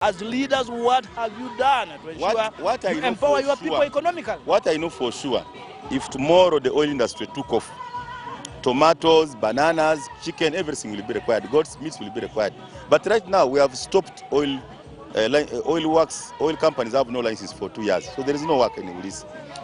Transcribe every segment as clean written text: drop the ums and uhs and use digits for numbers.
As leaders, what have you done to ensure you empower your people economically? What I know for sure, if tomorrow the oil industry took off, tomatoes, bananas, chicken, everything will be required. Goat's meat will be required. But right now we have stopped oil works. Oil companies have no license for 2 years, so there is no work anymore.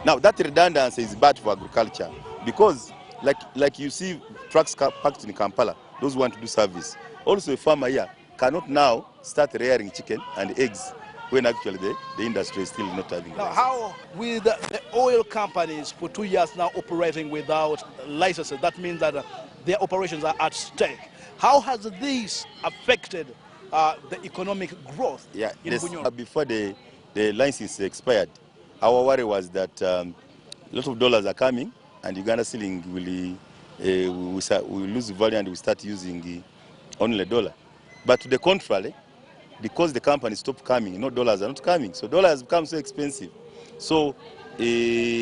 Now that redundancy is bad for agriculture because, like you see, trucks parked in Kampala, those who want to do service. Also, a farmer here cannot now start rearing chicken and eggs when actually the industry is still not having. Now, how with the oil companies for 2 years now operating without licenses, that means that their operations are at stake. How has this affected the economic growth in Bunyoro? Before the license expired, our worry was that a lot of dollars are coming and Uganda ceiling will lose value and we start using only the dollar. But to the contrary, because the companies stop coming, dollars are not coming. So dollars become so expensive. So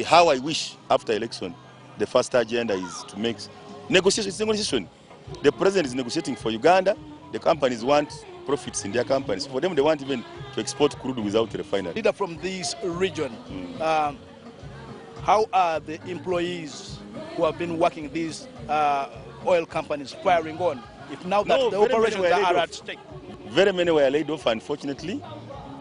how I wish after election, the first agenda is to make negotiation. The president is negotiating for Uganda. The companies want profits in their companies. For them, they want even to export crude without refinery. Leader from this region, how are the employees who have been working these oil companies firing on? If now that the operations are at stake. Very many were laid off, unfortunately,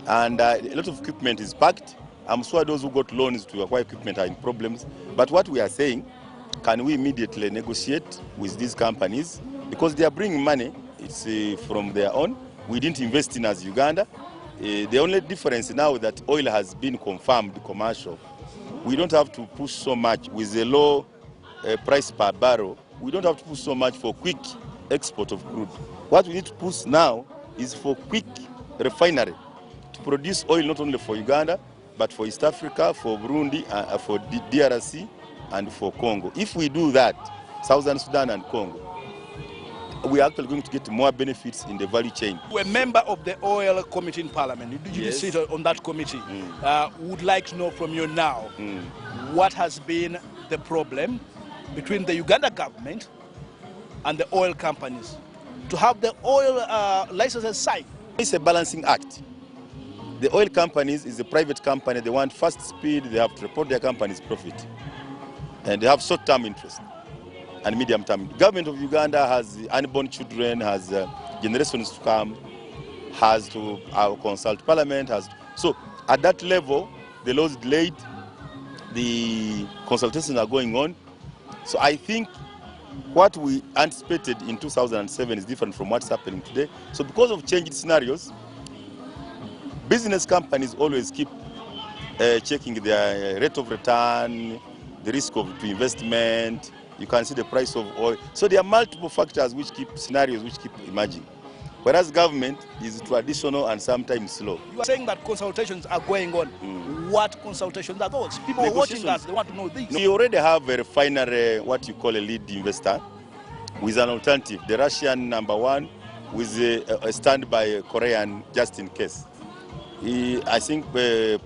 and a lot of equipment is packed. I'm sure those who got loans to acquire equipment are in problems. But what we are saying, can we immediately negotiate with these companies? Because they are bringing money, it's from their own. We didn't invest in as Uganda. The only difference now that oil has been confirmed commercial. We don't have to push so much with the low price per barrel. We don't have to push so much for quick export of crude. What we need to push now is for quick refinery to produce oil not only for Uganda, but for East Africa, for Burundi, for DRC, and for Congo. If we do that, Southern Sudan and Congo, we are actually going to get more benefits in the value chain. You're a member of the oil committee in Parliament. You Yes. sit on that committee. Would like to know from you now, what has been the problem between the Uganda government and the oil companies to have the oil licenses signed? It's a balancing act. The oil companies is a private company. They want fast speed. They have to report their company's profit. And they have short-term interest and medium-term. The government of Uganda has unborn children, has generations to come, has to consult parliament. So at that level, the law is delayed. The consultations are going on. So I think what we anticipated in 2007 is different from what's happening today. So because of changed scenarios, business companies always keep checking their rate of return, the risk of investment. You can see the price of oil. So there are multiple factors scenarios which keep emerging. Whereas government is traditional and sometimes slow. You are saying that consultations are going on. What consultations are those? People are watching us, they want to know this. We already have a refinery, what you call a lead investor, with an alternative, the Russian #1, with a standby Korean just in case. I think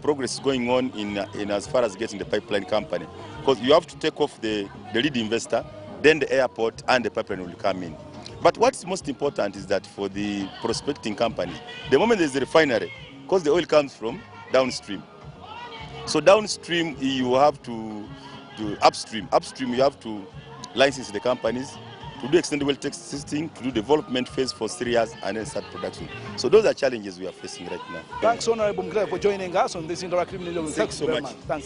progress is going on in as far as getting the pipeline company. Because you have to take off the lead investor, then the airport and the pipeline will come in. But what's most important is that for the prospecting companies, the moment there's a refinery, because the oil comes from downstream. So downstream, you have to do upstream. Upstream, you have to license the companies, to do extended well testing, to do development phase for 3 years, and then start production. So those are challenges we are facing right now. Thanks, Honorable Mukitale, for joining us on this interactive. Thanks so much. Thanks.